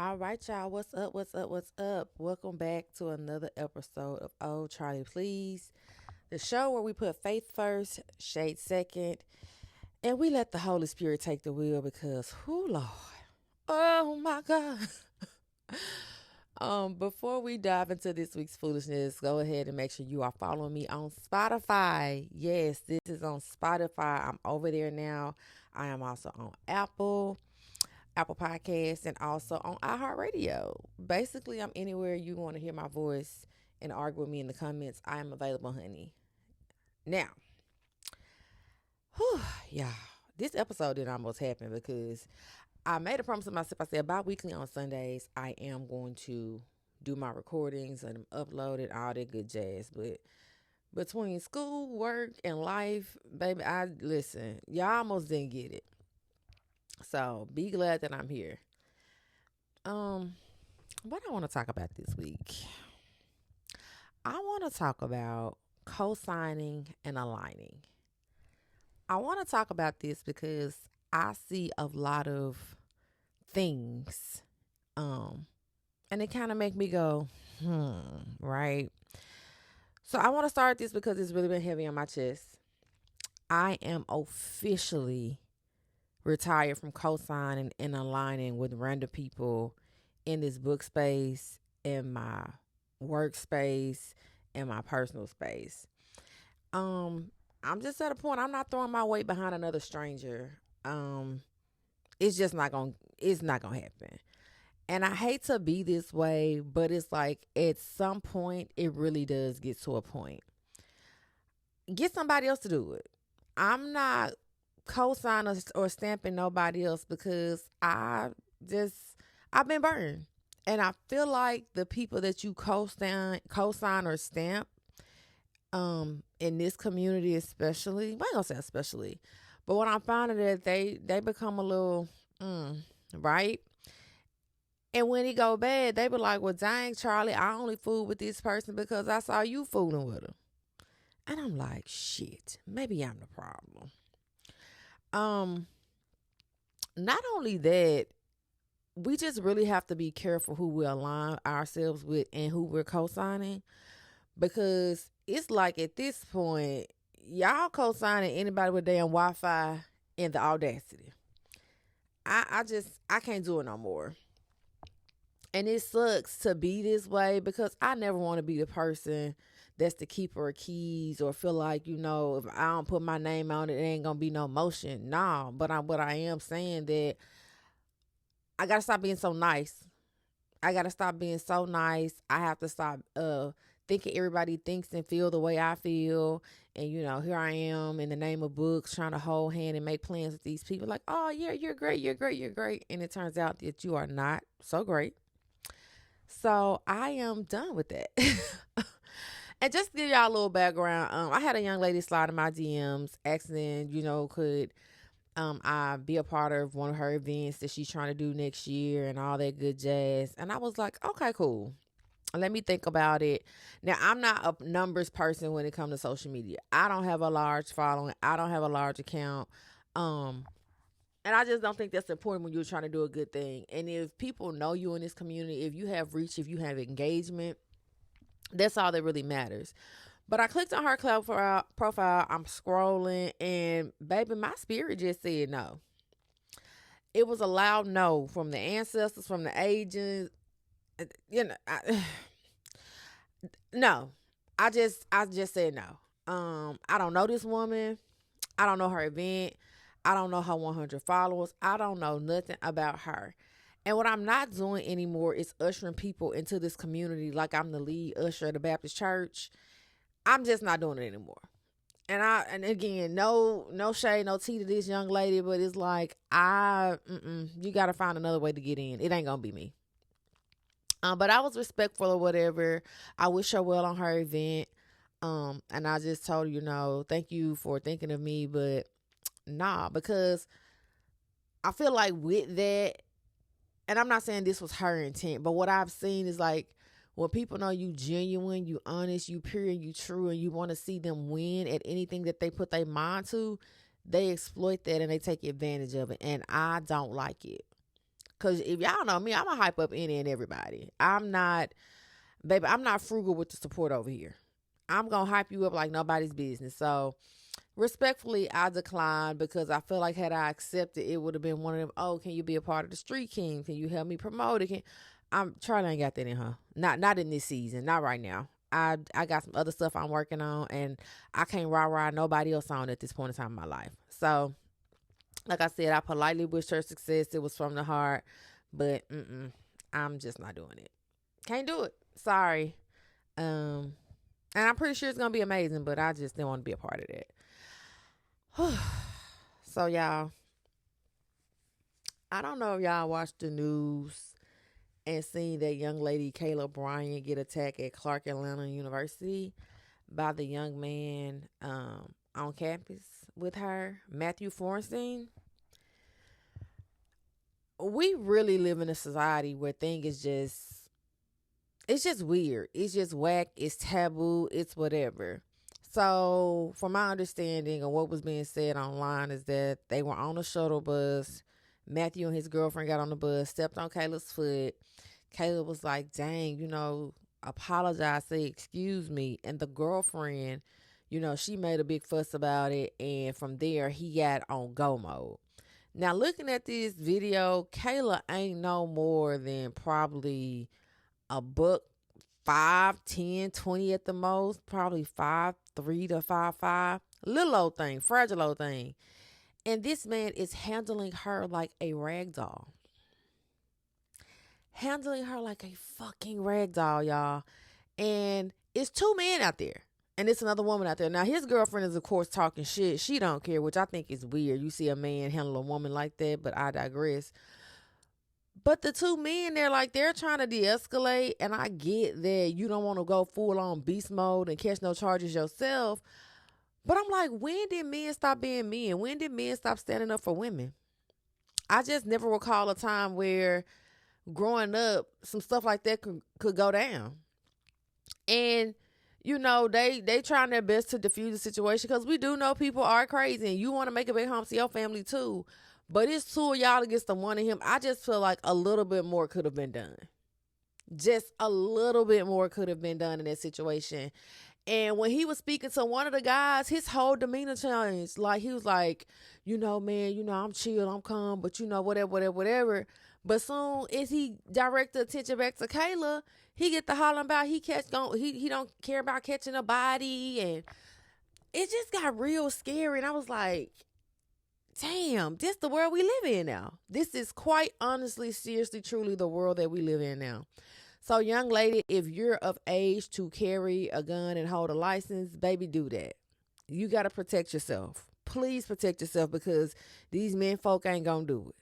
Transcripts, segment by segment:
All right, y'all. What's up? What's up? What's up? Welcome back to another episode of Oh Charlie Please, the show where we put faith first, shade second, and we let the Holy Spirit take the wheel because, who Lord, oh my God. Before we dive into this week's foolishness, go ahead and make sure you are following me on Spotify. Yes, this is on Spotify. I'm over there now. I am also on Apple Podcasts, and also on iHeartRadio. Basically, I'm anywhere you want to hear my voice and argue with me in the comments. I am available, honey. Now, whew, yeah, this episode didn't almost happen because I made a promise to myself. I said bi-weekly on Sundays, I am going to do my recordings and upload it, all that good jazz. But between school, work, and life, baby, I listen, y'all almost didn't get it. So be glad that I'm here. Um, what I want to talk about this week, I want to talk about co signing and aligning. I want to talk about this because I see a lot of things, um, and it kind of make me go, right? So I want to start this because it's really been heavy on my chest. I am officially retired from co signing and aligning with random people in this book space, in my workspace, in my personal space. Um, I'm just at a point I'm not throwing my weight behind another stranger. It's just not gonna happen. And I hate to be this way, but it's like at some point it really does get to a point. Get somebody else to do it. I'm not co-signing or stamping nobody else because just I've been burned. And I feel like the people that you co-sign or stamp, in this community especially, well, I ain't gonna say especially, but what I'm finding that they become a little right. And when it go bad, they be like, "Well, dang, Charlie, I only fool with this person because I saw you fooling with her." And I'm like, "Shit, maybe I'm the problem." Um, Not only that, we just really have to be careful who we align ourselves with and who we're co-signing, because it's like at this point, y'all co-signing anybody with damn Wi-Fi and the audacity. I can't do it no more. And it sucks to be this way because I never want to be the person that's the keeper of keys or feel like, if I don't put my name on it, it ain't gonna be no motion. No, but I am saying that I gotta stop being so nice. I gotta stop being so nice. I have to stop thinking everybody thinks and feel the way I feel. And here I am in the name of books trying to hold hand and make plans with these people. Like, oh yeah, you're great, you're great, you're great. And it turns out that you are not so great. So I am done with that. And just to give y'all a little background, I had a young lady slide in my DMs asking, could I be a part of one of her events that she's trying to do next year and all that good jazz. And I was like, okay, cool. Let me think about it. Now, I'm not a numbers person when it comes to social media. I don't have a large following. I don't have a large account. Um, and I just don't think that's important when you're trying to do a good thing. And if people know you in this community, if you have reach, if you have engagement, that's all that really matters. But I clicked on her club profile. I'm scrolling, and baby, my spirit just said no. It was a loud no from the ancestors, from the agents. No. I just said no. I don't know this woman. I don't know her event. I don't know her 100 followers. I don't know nothing about her. And what I'm not doing anymore is ushering people into this community like I'm the lead usher at the Baptist church. I'm just not doing it anymore. And again, no shade, no tea to this young lady, but it's like you got to find another way to get in. It ain't gonna be me. But I was respectful or whatever. I wish her well on her event. And I just told her, thank you for thinking of me, but nah, because I feel like with that, and I'm not saying this was her intent, but what I've seen is like when people know you genuine, you honest, you pure, and you true, and you want to see them win at anything that they put their mind to, they exploit that and they take advantage of it. And I don't like it. Cause if y'all know me, I'm going to hype up any and everybody. I'm not frugal with the support over here. I'm going to hype you up like nobody's business. So respectfully, I declined because I feel like had I accepted, it would have been one of them, oh, can you be a part of the Street King? Can you help me promote it? I'm trying to ain't got that in her. Not in this season. Not right now. I got some other stuff I'm working on, and I can't ride nobody else on at this point in time in my life. So, like I said, I politely wished her success. It was from the heart, but I'm just not doing it. Can't do it. Sorry. And I'm pretty sure it's gonna be amazing, but I just didn't want to be a part of that. So y'all, I don't know if y'all watched the news and seen that young lady Kayla Bryant get attacked at Clark Atlanta University by the young man on campus with her, Matthew Fornstein. We really live in a society where things it's just weird. It's just whack. It's taboo. It's whatever. So, from my understanding of what was being said online is that they were on a shuttle bus. Matthew and his girlfriend got on the bus, stepped on Kayla's foot. Kayla was like, dang, apologize, say excuse me. And the girlfriend, she made a big fuss about it. And from there, he got on go mode. Now, looking at this video, Kayla ain't no more than probably a buck 5, 10, 20 at the most, probably 5'3" to 5'5". Little old thing, fragile old thing. And this man is handling her like a rag doll. Handling her like a fucking rag doll, y'all. And it's 2 men out there. And it's another woman out there. Now, his girlfriend is, of course, talking shit. She don't care, which I think is weird. You see a man handle a woman like that, but I digress. But the 2 men, they're trying to de-escalate, and I get that you don't want to go full-on beast mode and catch no charges yourself. But I'm like, when did men stop being men? When did men stop standing up for women? I just never recall a time where growing up, some stuff like that could go down. And, they trying their best to diffuse the situation because we do know people are crazy, and you want to make a big home to your family too. But it's 2 of y'all against the one of him. I just feel like a little bit more could have been done. Just a little bit more could have been done in that situation. And when he was speaking to one of the guys, his whole demeanor changed. Like, he was like, man, I'm chill, I'm calm, but whatever. But soon as he direct the attention back to Kayla, he get the hollering about he don't care about catching a body. And it just got real scary. And I was like, damn, this the world we live in now. This is quite honestly, seriously, truly the world that we live in now. So, young lady, if you're of age to carry a gun and hold a license, baby, do that. You got to protect yourself. Please protect yourself because these men folk ain't going to do it.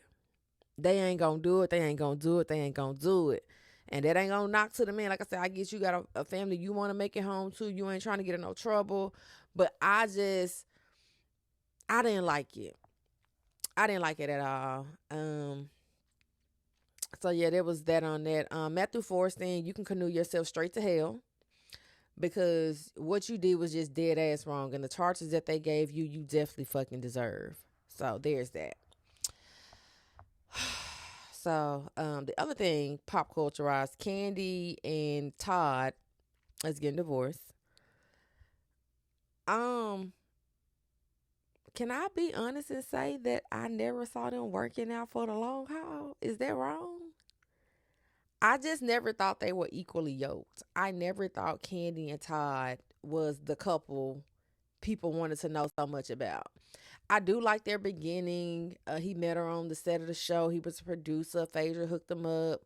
They ain't going to do it. They ain't going to do it. They ain't going to do it. And that ain't going to knock to the man. Like I said, I guess you got a family you want to make it home to. You ain't trying to get in no trouble. But I didn't like it. I didn't like it at all. So yeah, there was that on that. Matthew Fornstein, you can canoe yourself straight to hell because what you did was just dead ass wrong, and the charges that they gave you, you definitely fucking deserve. So there's that. So the other thing, pop culturized, Kandi and Todd is getting divorced. Can I be honest and say that I never saw them working out for the long haul? Is that wrong? I just never thought they were equally yoked. I never thought Kandi and Todd was the couple people wanted to know so much about. I do like their beginning. He met her on the set of the show. He was a producer. Phaedra hooked them up.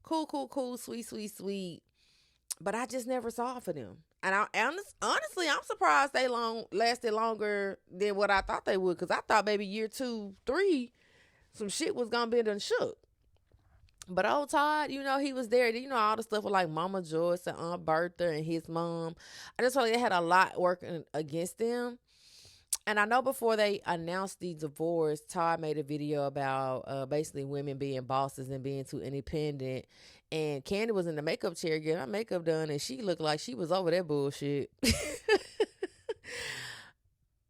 Cool, sweet. But I just never saw it for them. And honestly, I'm surprised they lasted longer than what I thought they would. Because I thought maybe year 2, 3, some shit was going to be done shook. But old Todd, he was there. All the stuff with like Mama Joyce and Aunt Bertha and his mom. I just felt like they had a lot working against them. And I know before they announced the divorce, Todd made a video about basically women being bosses and being too independent. And Kandi was in the makeup chair getting her makeup done, and she looked like she was over that bullshit.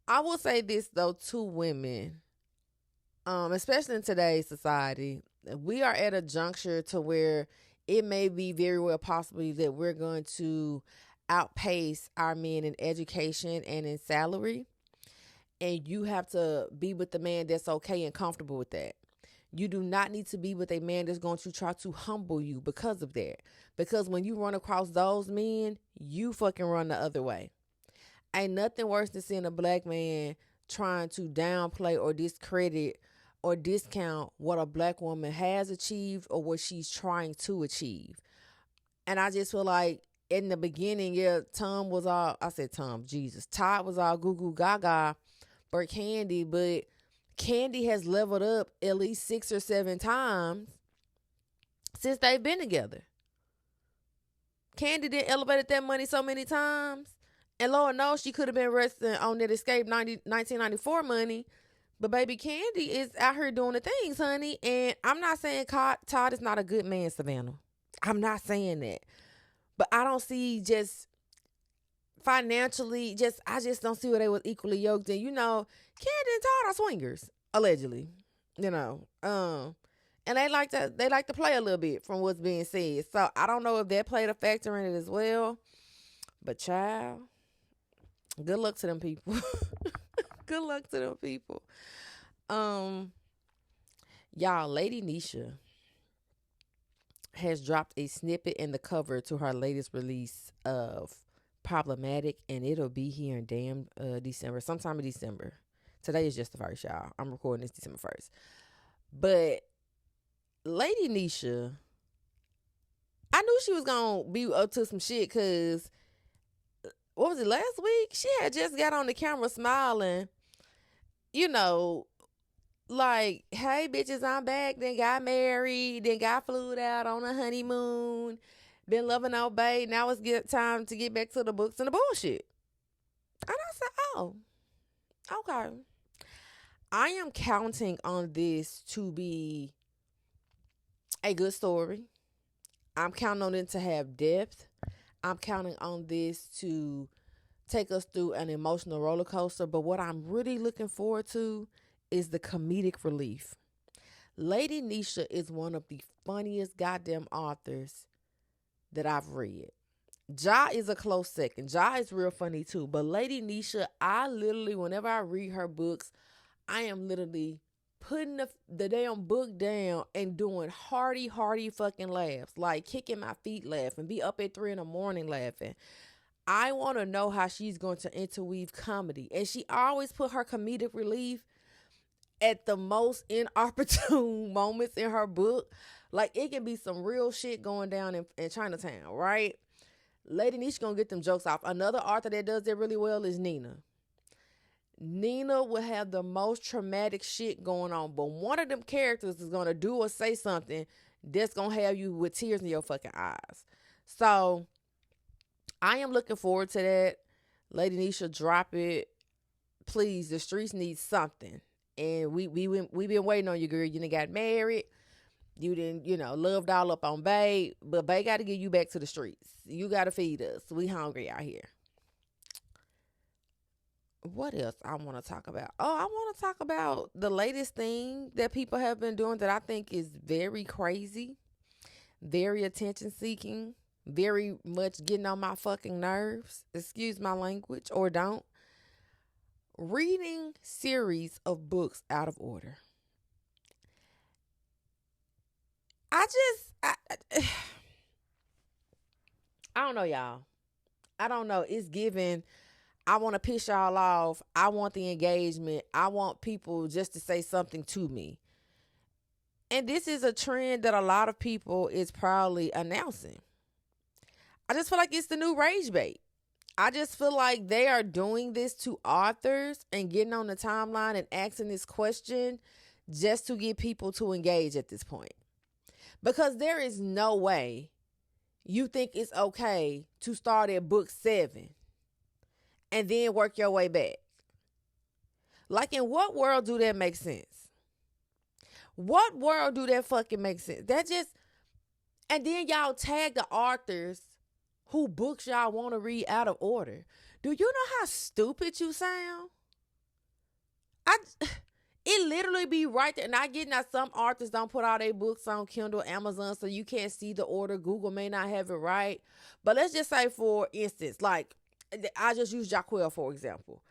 I will say this, though, to women, especially in today's society, we are at a juncture to where it may be very well possibly that we're going to outpace our men in education and in salary. And you have to be with the man that's okay and comfortable with that. You do not need to be with a man that's going to try to humble you because of that. Because when you run across those men, you fucking run the other way. Ain't nothing worse than seeing a black man trying to downplay or discredit or discount what a black woman has achieved or what she's trying to achieve. And I just feel like in the beginning, yeah, Todd was all goo goo gaga for Kandi, but Kandi has leveled up at least 6 or 7 times since they've been together. Kandi didn't elevate that money so many times. And Lord knows she could have been resting on that Escape 1994 money. But baby, Kandi is out here doing the things, honey. And I'm not saying Todd is not a good man, Savannah. I'm not saying that. But I don't see just financially, I just don't see where they was equally yoked. And, Kandi and Todd are swingers, allegedly. And they like to play a little bit from what's being said. So I don't know if that played a factor in it as well. But child, good luck to them people. Good luck to them people. Y'all, Lady Nisha has dropped a snippet in the cover to her latest release of Problematic, and it'll be here in damn December, sometime in December. Today is just the first, y'all. I'm recording this December 1st. But Lady Nisha, I knew she was going to be up to some shit because, what was it, last week? She had just got on the camera smiling, like, hey, bitches, I'm back. Then got married. Then got flew out on a honeymoon. Been loving old babe. Now it's time to get back to the books and the bullshit. And I said, oh, okay. I am counting on this to be a good story. I'm counting on it to have depth. I'm counting on this to take us through an emotional roller coaster. But what I'm really looking forward to is the comedic relief. Lady Nisha is one of the funniest goddamn authors that I've read. Ja is a close second. Ja is real funny too. But Lady Nisha, I literally, whenever I read her books, I am literally putting the damn book down and doing hearty fucking laughs. Like kicking my feet laughing. Be up at 3 a.m. laughing. I want to know how she's going to interweave comedy. And she always put her comedic relief at the most inopportune moments in her book. Like, it can be some real shit going down in Chinatown, right? Lady Nisha gonna get them jokes off. Another author that does that really well is Nina. Nina will have the most traumatic shit going on, but one of them characters is gonna do or say something that's gonna have you with tears in your fucking eyes. So, I am looking forward to that. Lady Nisha, drop it. Please, the streets need something. And we been waiting on you, girl. You done got married. You didn't, loved all up on Bae. But Bae got to get you back to the streets. You got to feed us. We hungry out here. What else I want to talk about? Oh, I want to talk about the latest thing that people have been doing that I think is very crazy. Very attention-seeking. Very much getting on my fucking nerves. Excuse my language, or don't. Reading series of books out of order. I don't know, y'all. I don't know. It's given, I want to piss y'all off. I want the engagement. I want people just to say something to me. And this is a trend that a lot of people is proudly announcing. I just feel like it's the new rage bait. I just feel like they are doing this to authors and getting on the timeline and asking this question just to get people to engage at this point. Because there is no way you think it's okay to start at book 7 and then work your way back. Like, in what world do that make sense? What world do that fucking make sense? And then y'all tag the authors who books y'all want to read out of order. Do you know how stupid you sound? It literally be right there. And I get that some authors don't put all their books on Kindle, Amazon, so you can't see the order. Google may not have it right. But let's just say, for instance, like, I just use Jaquel for example.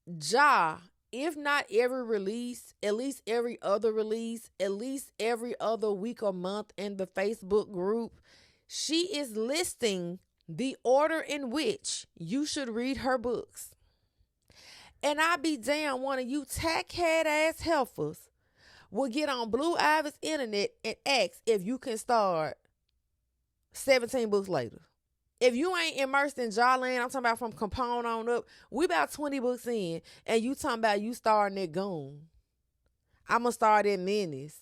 Ja, if not every release, at least every other release, at least every other week or month in the Facebook group, she is listing the order in which you should read her books. And I be damn, one of you tackhead ass heifers will get on Blue Ivy's internet and ask if you can start 17 books later. If you ain't immersed in Jawland, I'm talking about from Capone on up, we about 20 books in, and you talking about you starting at Goon. I'm going to start at Menace.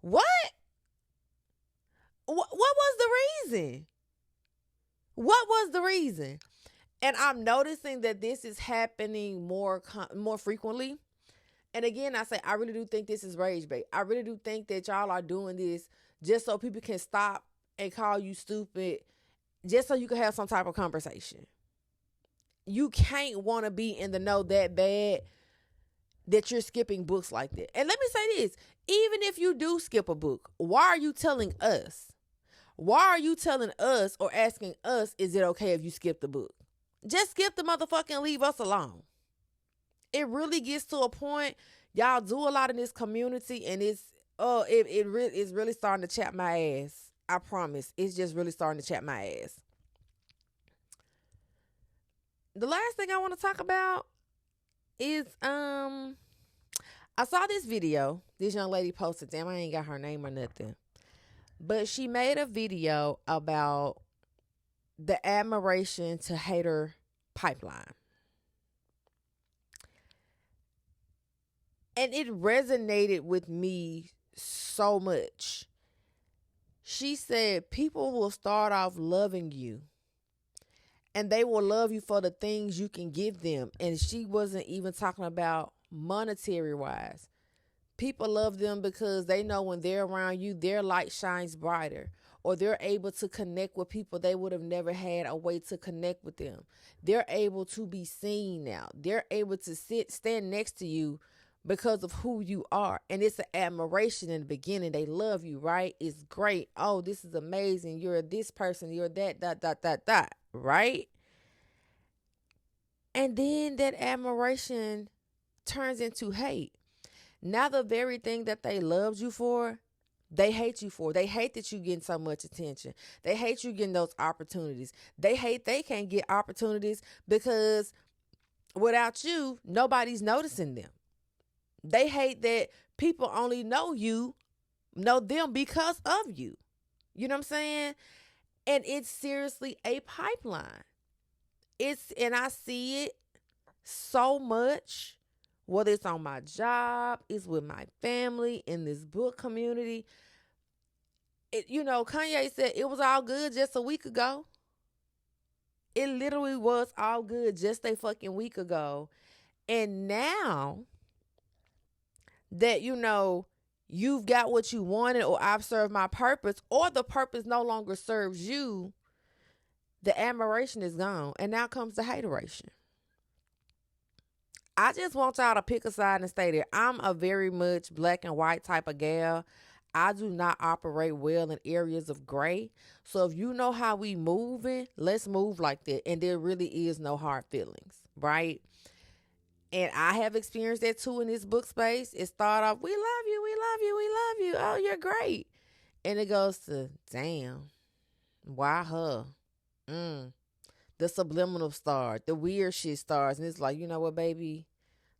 What? What was the reason? What was the reason? And I'm noticing that this is happening more frequently. And again, I say, I really do think this is rage bait. I really do think that y'all are doing this just so people can stop and call you stupid, just so you can have some type of conversation. You can't want to be in the know that bad that you're skipping books like that. And let me say this, even if you do skip a book, why are you telling us? Why are you telling us or asking us, is it okay if you skip the book? Just skip the motherfucker and leave us alone. It really gets to a point, y'all do a lot in this community, and it's really starting to chap my ass. I promise. It's just really starting to chap my ass. The last thing I want to talk about is I saw this video this young lady posted. Damn, I ain't got her name or nothing. But she made a video about the admiration to hater pipeline. And it resonated with me so much. She said people will start off loving you, and they will love you for the things you can give them. And she wasn't even talking about monetary wise. People love them because they know when they're around you, their light shines brighter, or they're able to connect with people they would have never had a way to connect with them. They're able to be seen now. They're able to stand next to you because of who you are. And it's an admiration in the beginning. They love you, right? It's great. Oh, this is amazing. You're this person. You're that, right? And then that admiration turns into hate. Now the very thing that they loved you for, they hate you for. They hate that you getting so much attention. They hate you getting those opportunities. They hate they can't get opportunities because without you, nobody's noticing them. They hate that people only know them because of you. You know what I'm saying? And it's seriously a pipeline. And I see it so much, whether it's on my job, it's with my family, in this book community. Kanye said it was all good just a week ago. It literally was all good just a fucking week ago. And now that, you've got what you wanted, or I've served my purpose, or the purpose no longer serves you, the admiration is gone. And now comes the hateration. I just want y'all to pick a side and stay there. I'm a very much black and white type of gal. I do not operate well in areas of gray. So if you know how we moving, let's move like that. And there really is no hard feelings, right? And I have experienced that too in this book space. It started off, we love you, we love you, we love you. Oh, you're great. And it goes to, damn, why her? The subliminal stars, the weird shit stars. And it's like, you know what, baby?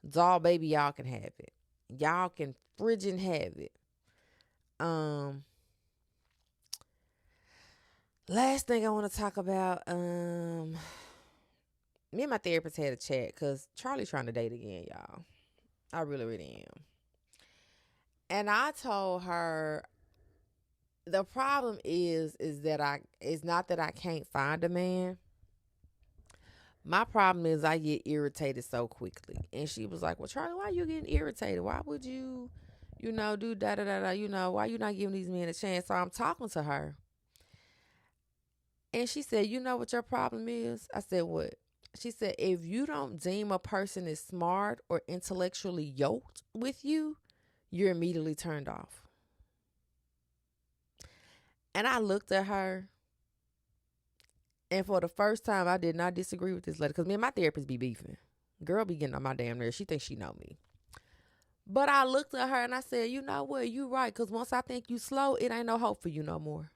Doll baby, y'all can have it. Y'all can friggin' have it. Last thing I want to talk about, me and my therapist had a chat because Charlie trying to date again, y'all. I really, really am. And I told her the problem is that it's not that I can't find a man. My problem is I get irritated so quickly. And she was like, well, Charlie, why are you getting irritated? Why would you, do da-da-da-da, why you not giving these men a chance? So I'm talking to her. And she said, you know what your problem is? I said, what? She said, if you don't deem a person is smart or intellectually yoked with you, you're immediately turned off. And I looked at her, and for the first time, I did not disagree with this lady, because me and my therapist be beefing. Girl be getting on my damn nerves. She thinks she know me. But I looked at her and I said, you know what? You right, because once I think you slow, it ain't no hope for you no more.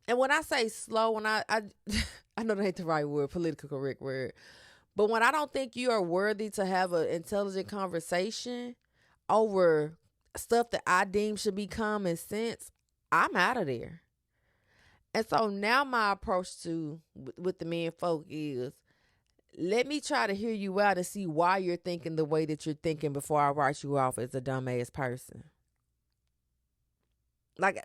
And when I say slow, when I I know that ain't the right word, political correct word, but when I don't think you are worthy to have an intelligent conversation over stuff that I deem should be common sense, I'm out of there. And so now my approach to with the men folk is, let me try to hear you out and see why you're thinking the way that you're thinking before I write you off as a dumbass person. Like,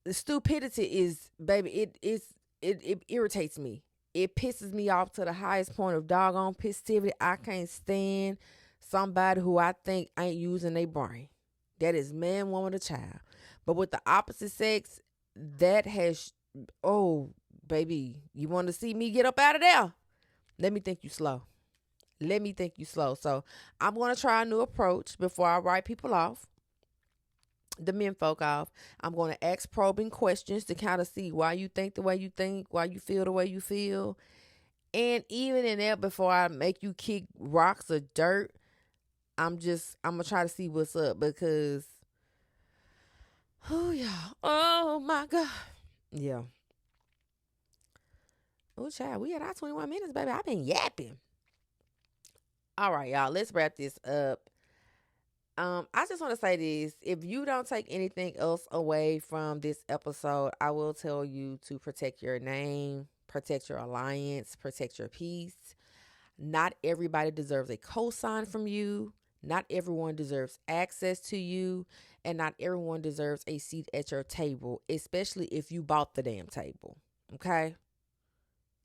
the stupidity is, baby, it irritates me. It pisses me off to the highest point of doggone pissivity. I can't stand somebody who I think ain't using their brain. That is man, woman, or child. But with the opposite sex, that has, oh, baby, you want to see me get up out of there? Let me think you slow. Let me think you slow. So I'm going to try a new approach before I write people off, the men folk off. I'm going to ask probing questions to kind of see why you think the way you think, why you feel the way you feel. And even in that, before I make you kick rocks or dirt, I'm going to try to see what's up, because, oh, yeah. Oh, my God. Yeah. Oh, child, we at our 21 minutes, baby. I've been yapping. All right, y'all, let's wrap this up. I just want to say this. If you don't take anything else away from this episode, I will tell you to protect your name, protect your alliance, protect your peace. Not everybody deserves a cosign from you. Not everyone deserves access to you. And not everyone deserves a seat at your table, especially if you bought the damn table. Okay?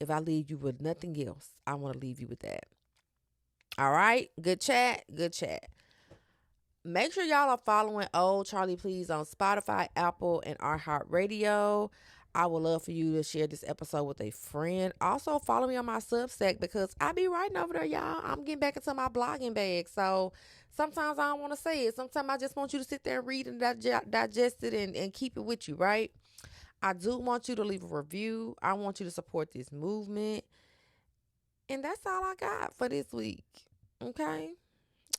If I leave you with nothing else, I want to leave you with that. All right? Good chat. Good chat. Make sure y'all are following Old Charlie Please on Spotify, Apple, and iHeartRadio. I would love for you to share this episode with a friend. Also, follow me on my Substack, because I be writing over there, y'all. I'm getting back into my blogging bag. So sometimes I don't want to say it. Sometimes I just want you to sit there and read and digest it and keep it with you, right? I do want you to leave a review. I want you to support this movement. And that's all I got for this week. Okay?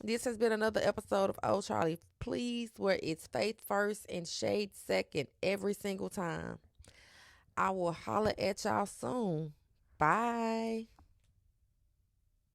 This has been another episode of Old Charlie Please, where it's faith first and shade second every single time. I will holler at y'all soon. Bye.